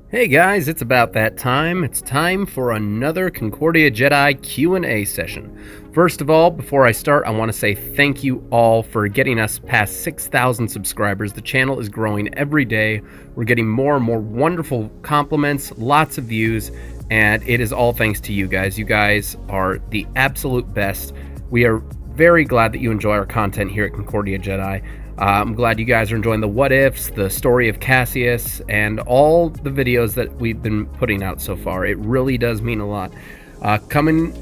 Hey guys, it's about that time. It's time for another Concordia Jedi Q&A session. First of all, before I start, I want to say thank you all for getting us past 6,000 subscribers. The channel is growing every day. We're getting more and more wonderful compliments, lots of views, and it is all thanks to you guys. You guys are the absolute best. We are very glad that you enjoy our content here at Concordia Jedi. I'm glad you guys are enjoying the what ifs, the story of Cassius, and all the videos that we've been putting out so far. It really does mean a lot. Coming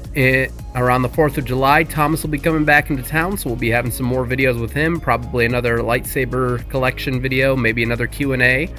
around the 4th of July, Thomas will be coming back into town, so we'll be having some more videos with him, probably another lightsaber collection video, maybe another Q&A.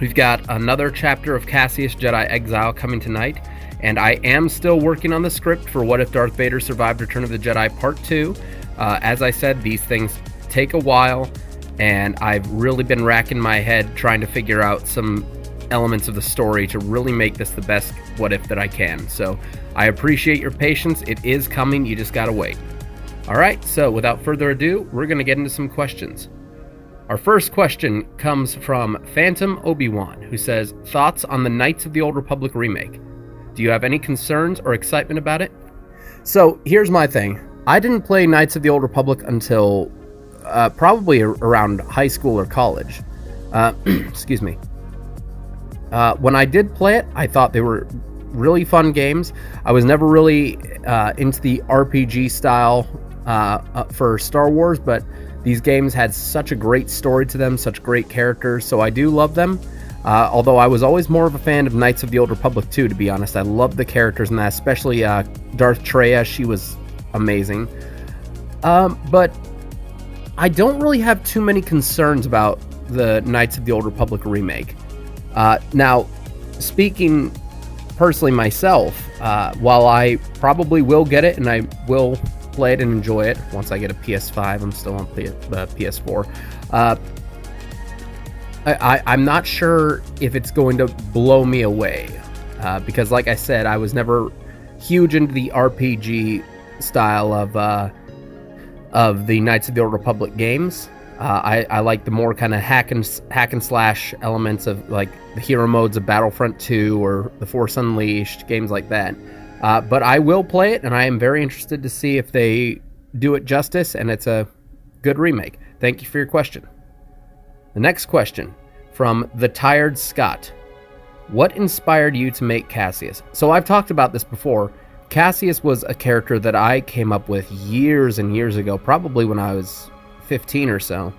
We've got another chapter of Cassius Jedi Exile coming tonight, and I am still working on the script for What If Darth Vader Survived Return of the Jedi Part 2. As I said, these things take a while, and I've really been racking my head trying to figure out some elements of the story to really make this the best what if that I can. So I appreciate your patience. It is coming. You just gotta wait. All right, so without further ado, we're gonna get into some questions. Our first question comes from Phantom Obi-Wan, who says, thoughts on the Knights of the Old Republic remake? Do you have any concerns or excitement about it? So here's my thing. I didn't play Knights of the Old Republic until probably around high school or college. Excuse me. When I did play it, I thought they were really fun games. I was never really into the RPG style for Star Wars, but these games had such a great story to them, such great characters, so I do love them. Although I was always more of a fan of Knights of the Old Republic too, to be honest. I loved the characters in that, especially Darth Traya. She was amazing. But I don't really have too many concerns about the Knights of the Old Republic remake. Now, speaking personally myself, while I probably will get it and I will play it and enjoy it once I get a PS5, I'm still on PS4. I'm not sure if it's going to blow me away, because like I said, I was never huge into the RPG style of the Knights of the Old Republic games. I like the more kind of hack and slash elements of like the hero modes of Battlefront 2 or The Force Unleashed, games like that. But I will play it, and I am very interested to see if they do it justice and it's a good remake. Thank you for your question. The next question from The Tired Scott. What inspired you to make Cassius? So I've talked about this before. Cassius was a character that I came up with years and years ago, probably when I was 15 or so.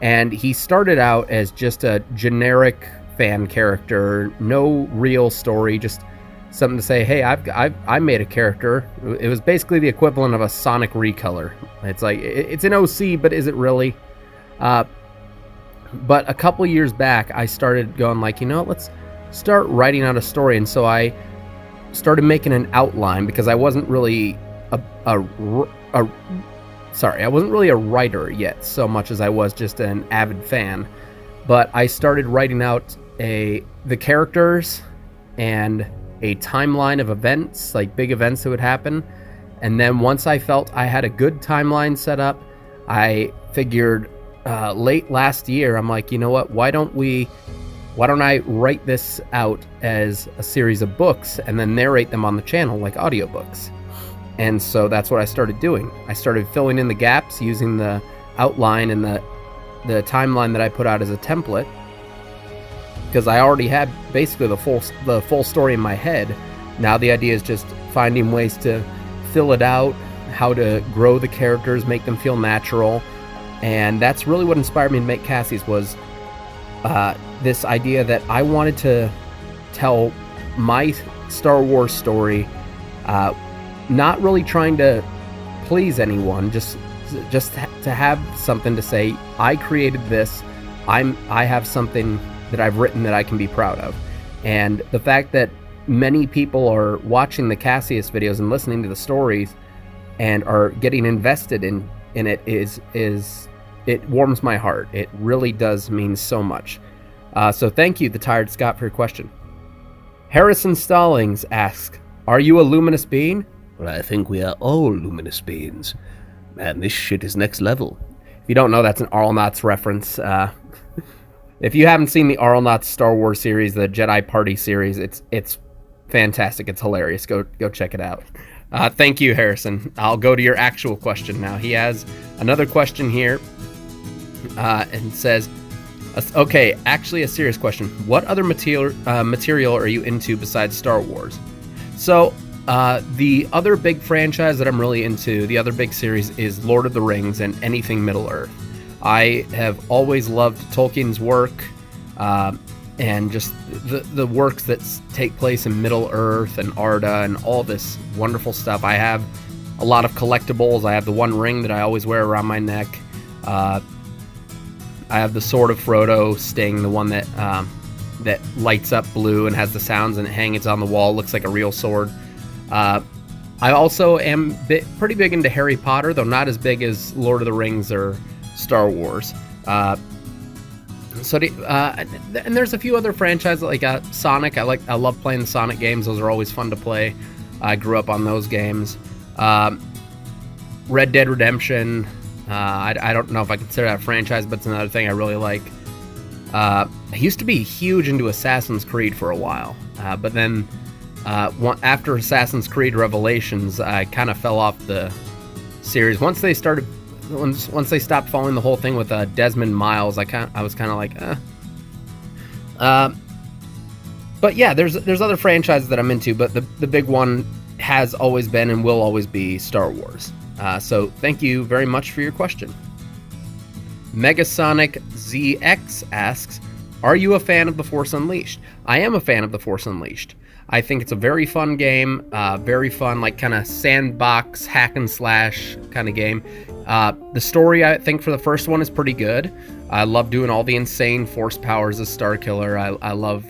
And he started out as just a generic fan character, no real story, just something to say, hey, I made a character. It was basically the equivalent of a Sonic recolor. It's like, it's an OC, but is it really? But a couple years back, I started going like, let's start writing out a story. And so I started making an outline, because I wasn't really I wasn't really a writer yet, so much as I was just an avid fan. But I started writing out the characters and a timeline of events, like big events that would happen. And then once I felt I had a good timeline set up, I figured late last year, I'm like, you know what, why don't I write this out as a series of books and then narrate them on the channel like audiobooks? And so that's what I started doing. I started filling in the gaps using the outline and the timeline that I put out as a template, because I already had basically the full story in my head. Now the idea is just finding ways to fill it out, how to grow the characters, make them feel natural. And that's really what inspired me to make Cassius, was this idea that I wanted to tell my Star Wars story, not really trying to please anyone, just to have something to say, I created this, I have something that I've written that I can be proud of. And the fact that many people are watching the Cassius videos and listening to the stories and are getting invested in it it warms my heart. It really does mean so much. So thank you, The Tired Scott, for your question. Harrison Stallings asks, are you a Luminous Bean? Well, I think we are all Luminous Beans. Man, this shit is next level. If you don't know, that's an Arl Knots reference. If you haven't seen the Arlnauts Star Wars series, the Jedi Party series, it's fantastic. It's hilarious. Go check it out. Thank you, Harrison. I'll go to your actual question now. He has another question here, and says, okay, actually a serious question. What other material are you into besides Star Wars? So, the other big franchise that I'm really into, the other big series, is Lord of the Rings and anything Middle-earth. I have always loved Tolkien's work, and just the works that take place in Middle-earth and Arda and all this wonderful stuff. I have a lot of collectibles. I have the one ring that I always wear around my neck. I have the Sword of Frodo Sting, the one that that lights up blue and has the sounds and it hangs on the wall. Looks like a real sword. I also am pretty big into Harry Potter, though not as big as Lord of the Rings or Star Wars. And there's a few other franchises like Sonic. I love playing the Sonic games. Those are always fun to play. I grew up on those games. Red Dead Redemption. I don't know if I consider that a franchise, but it's another thing I really like. I used to be huge into Assassin's Creed for a while, but then after Assassin's Creed Revelations, I kind of fell off the series. Once they stopped following the whole thing with Desmond Miles, I was kind of like, But yeah, there's other franchises that I'm into, but the big one has always been and will always be Star Wars. So thank you very much for your question. Megasonic ZX asks, are you a fan of The Force Unleashed? I am a fan of The Force Unleashed. I think it's a very fun game, very fun, like kind of sandbox, hack and slash kind of game. The story, I think, for the first one is pretty good. I love doing all the insane Force powers as Starkiller. I love,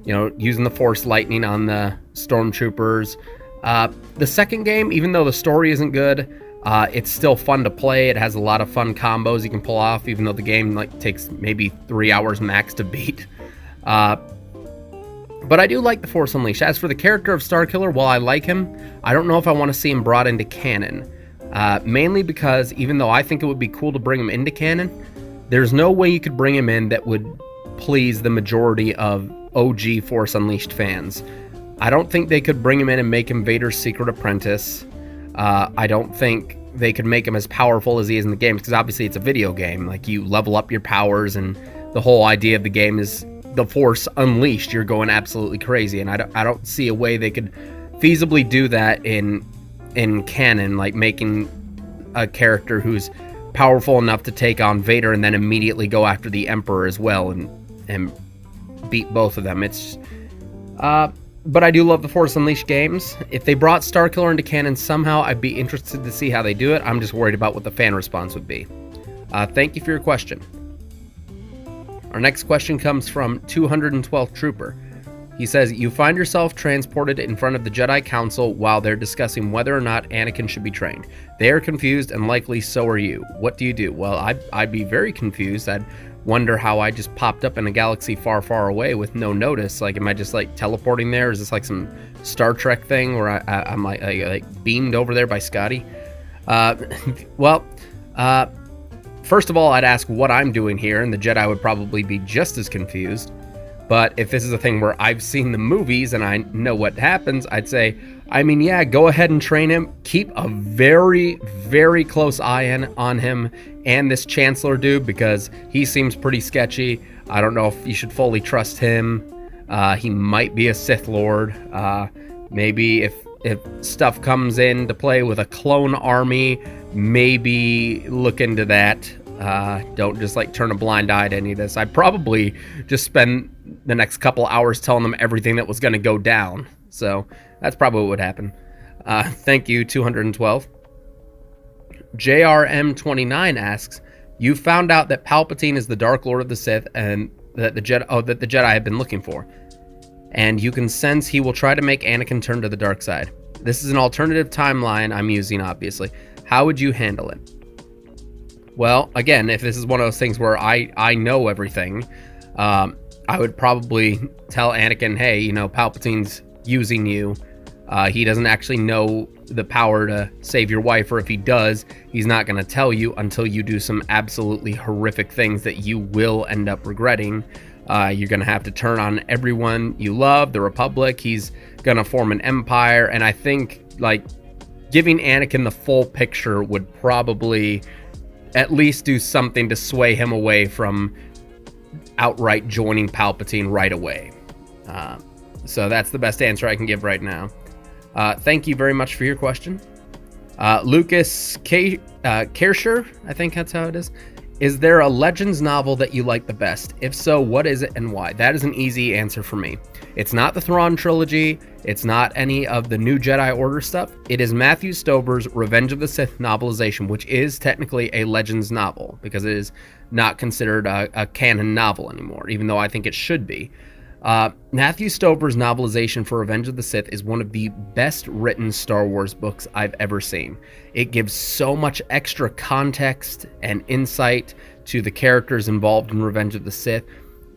using the Force lightning on the Stormtroopers. The second game, even though the story isn't good, it's still fun to play. It has a lot of fun combos you can pull off, even though the game takes maybe 3 hours max to beat. But I do like The Force Unleashed. As for the character of Starkiller, while I like him, I don't know if I want to see him brought into canon. Mainly because even though I think it would be cool to bring him into canon, there's no way you could bring him in that would please the majority of OG Force Unleashed fans. I don't think they could bring him in and make him Vader's secret apprentice. I don't think they could make him as powerful as he is in the game, because obviously it's a video game. Like, you level up your powers, and the whole idea of the game is the Force Unleashed. You're going absolutely crazy, and I don't see a way they could feasibly do that in canon, like making a character who's powerful enough to take on Vader and then immediately go after the Emperor as well and beat both of them. But I do love the Force Unleashed games. If they brought Starkiller into canon somehow, I'd be interested to see how they do it. I'm just worried about what the fan response would be. Thank you for your question. Our next question comes from 212th Trooper. He says, you find yourself transported in front of the Jedi Council while they're discussing whether or not Anakin should be trained. They are confused, and likely so are you. What do you do? Well, I'd be very confused. I'd wonder how I just popped up in a galaxy far, far away with no notice. Like, am I just teleporting there? Is this like some Star Trek thing where I'm like beamed over there by Scotty? First of all, I'd ask what I'm doing here, and the Jedi would probably be just as confused. But if this is a thing where I've seen the movies and I know what happens, I'd say, yeah, go ahead and train him. Keep a very, very close eye on him and this Chancellor dude, because he seems pretty sketchy. I don't know if you should fully trust him. He might be a Sith Lord. Maybe if stuff comes into play with a clone army, maybe look into that. Don't just turn a blind eye to any of this. I'd probably just spend the next couple hours telling them everything that was going to go down. So that's probably what would happen. Thank you, 212. JRM29 asks, you found out that Palpatine is the Dark Lord of the Sith and that the Jedi have been looking for. And you can sense he will try to make Anakin turn to the dark side. This is an alternative timeline I'm using, obviously. How would you handle it? Well, again, if this is one of those things where I know everything, I would probably tell Anakin, hey, Palpatine's using you. He doesn't actually know the power to save your wife, or if he does, he's not going to tell you until you do some absolutely horrific things that you will end up regretting. You're going to have to turn on everyone you love, the Republic. He's going to form an empire, and I think, like, giving Anakin the full picture would probably at least do something to sway him away from outright joining Palpatine right away. So that's the best answer I can give right now. Thank you very much for your question. Lucas Kersher, I think that's how it is. Is there a Legends novel that you like the best? If so, what is it and why? That is an easy answer for me. It's not the Thrawn trilogy. It's not any of the new Jedi Order stuff. It is Matthew Stover's Revenge of the Sith novelization, which is technically a Legends novel because it is not considered a canon novel anymore, even though I think it should be. Matthew Stover's novelization for Revenge of the Sith is one of the best written Star Wars books I've ever seen. It gives so much extra context and insight to the characters involved in Revenge of the Sith.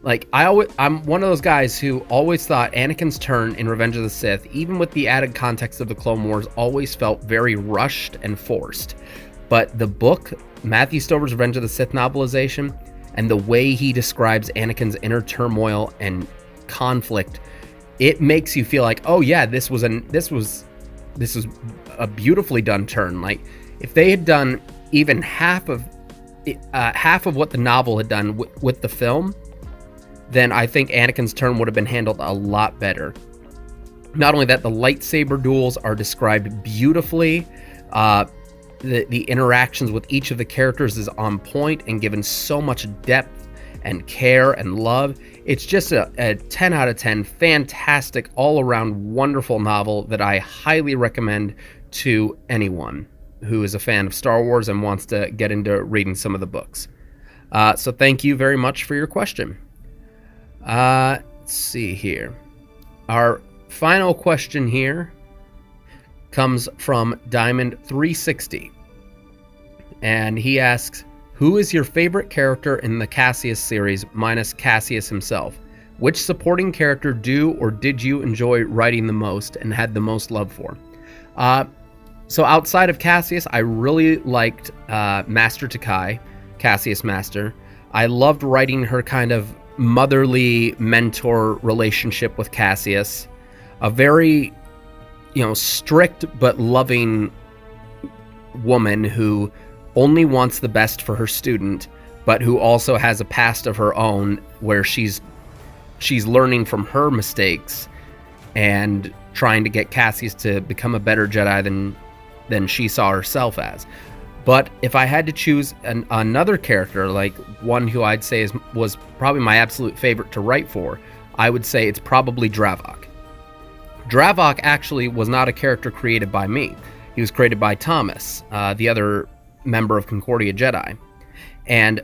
Like, I'm one of those guys who always thought Anakin's turn in Revenge of the Sith, even with the added context of the Clone Wars, always felt very rushed and forced. But the book, Matthew Stover's Revenge of the Sith novelization, and the way he describes Anakin's inner turmoil and conflict, it makes you feel like, oh yeah, this was a beautifully done turn. Like, if they had done even half of what the novel had done with the film, then I think Anakin's turn would have been handled a lot better. Not only that, the lightsaber duels are described beautifully. The interactions with each of the characters is on point and given so much depth and care and love. It's just a 10 out of 10, fantastic, all-around wonderful novel that I highly recommend to anyone who is a fan of Star Wars and wants to get into reading some of the books. So thank you very much for your question. Let's see here. Our final question here comes from Diamond360. And he asks, who is your favorite character in the Cassius series minus Cassius himself? Which supporting character do or did you enjoy writing the most and had the most love for? So outside of Cassius, I really liked Master Takai, Cassius Master. I loved writing her kind of motherly mentor relationship with Cassius. A very, strict but loving woman who only wants the best for her student, but who also has a past of her own where she's learning from her mistakes and trying to get Cassius to become a better Jedi than she saw herself as. But if I had to choose another character, like one who I'd say was probably my absolute favorite to write for, I would say it's probably Dravok. Dravok actually was not a character created by me. He was created by Thomas, the other member of Concordia Jedi. And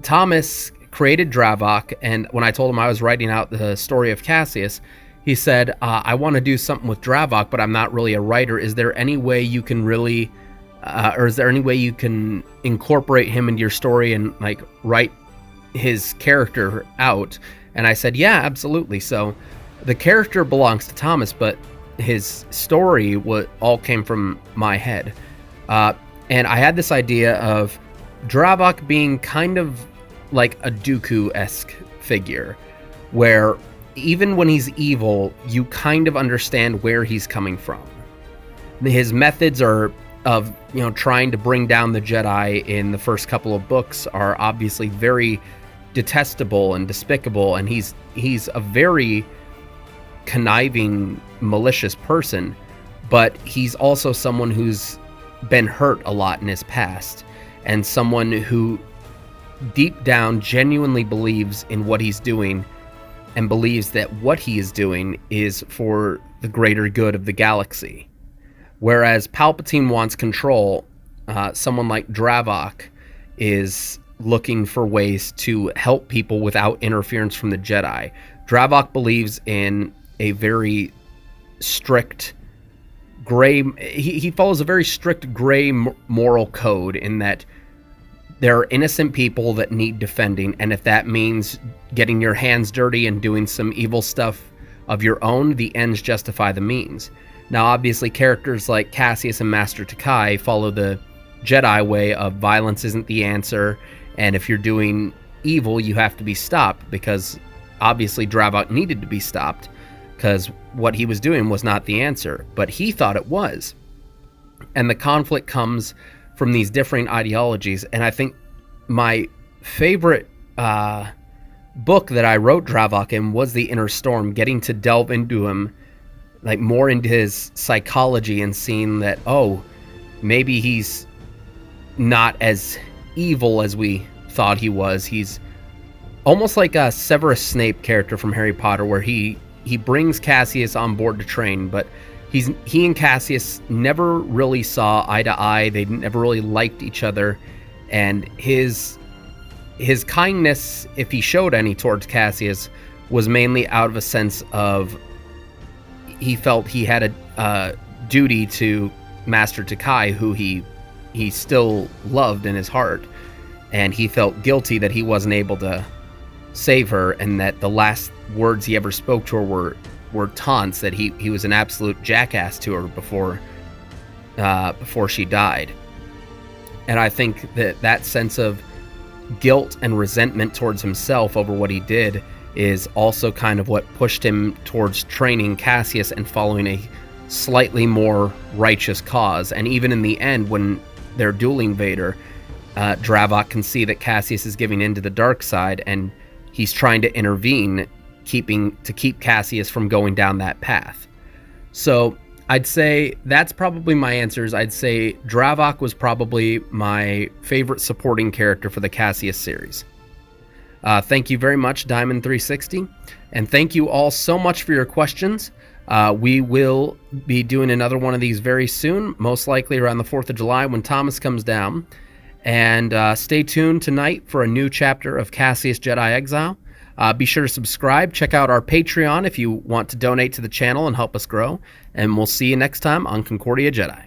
Thomas created Dravok, and when I told him I was writing out the story of Cassius, he said, I want to do something with Dravok, but I'm not really a writer. Is there any way you can really... or is there any way you can incorporate him into your story and like write his character out? And I said, yeah, absolutely. So the character belongs to Thomas, but his story all came from my head. And I had this idea of Dravok being kind of like a Dooku-esque figure, where even when he's evil, you kind of understand where he's coming from. His methods are of trying to bring down the Jedi in the first couple of books are obviously very detestable and despicable, and he's a very conniving, malicious person, but he's also someone who's been hurt a lot in his past, and someone who deep down genuinely believes in what he's doing and believes that what he is doing is for the greater good of the galaxy. Whereas Palpatine wants control, someone like Dravok is looking for ways to help people without interference from the Jedi. Dravok believes in a very strict gray... He follows a very strict gray moral code in that there are innocent people that need defending, and if that means getting your hands dirty and doing some evil stuff of your own, the ends justify the means. Now, obviously, characters like Cassius and Master Takai follow the Jedi way of violence isn't the answer, and if you're doing evil, you have to be stopped, because obviously Dravok needed to be stopped, because what he was doing was not the answer, but he thought it was. And the conflict comes from these differing ideologies, and I think my favorite book that I wrote Dravok in was The Inner Storm, getting to delve into him, like more into his psychology and seeing that, oh, maybe he's not as evil as we thought he was. He's almost like a Severus Snape character from Harry Potter, where he brings Cassius on board to train, but he and Cassius never really saw eye to eye. They never really liked each other, and his kindness, if he showed any towards Cassius, was mainly out of a sense of he felt he had a duty to Master Takai, who he still loved in his heart, and he felt guilty that he wasn't able to save her, and that the last words he ever spoke to her were taunts, that he was an absolute jackass to her before she died. And I think that sense of guilt and resentment towards himself over what he did is also kind of what pushed him towards training Cassius and following a slightly more righteous cause. And even in the end, when they're dueling Vader, Dravok can see that Cassius is giving in to the dark side, and he's trying to intervene, to keep Cassius from going down that path. So I'd say that's probably my answers. I'd say Dravok was probably my favorite supporting character for the Cassius series. Thank you very much, Diamond360, and thank you all so much for your questions. We will be doing another one of these very soon, most likely around the 4th of July when Thomas comes down. And stay tuned tonight for a new chapter of Cassius Jedi Exile. Be sure to subscribe. Check out our Patreon if you want to donate to the channel and help us grow. And we'll see you next time on Concordia Jedi.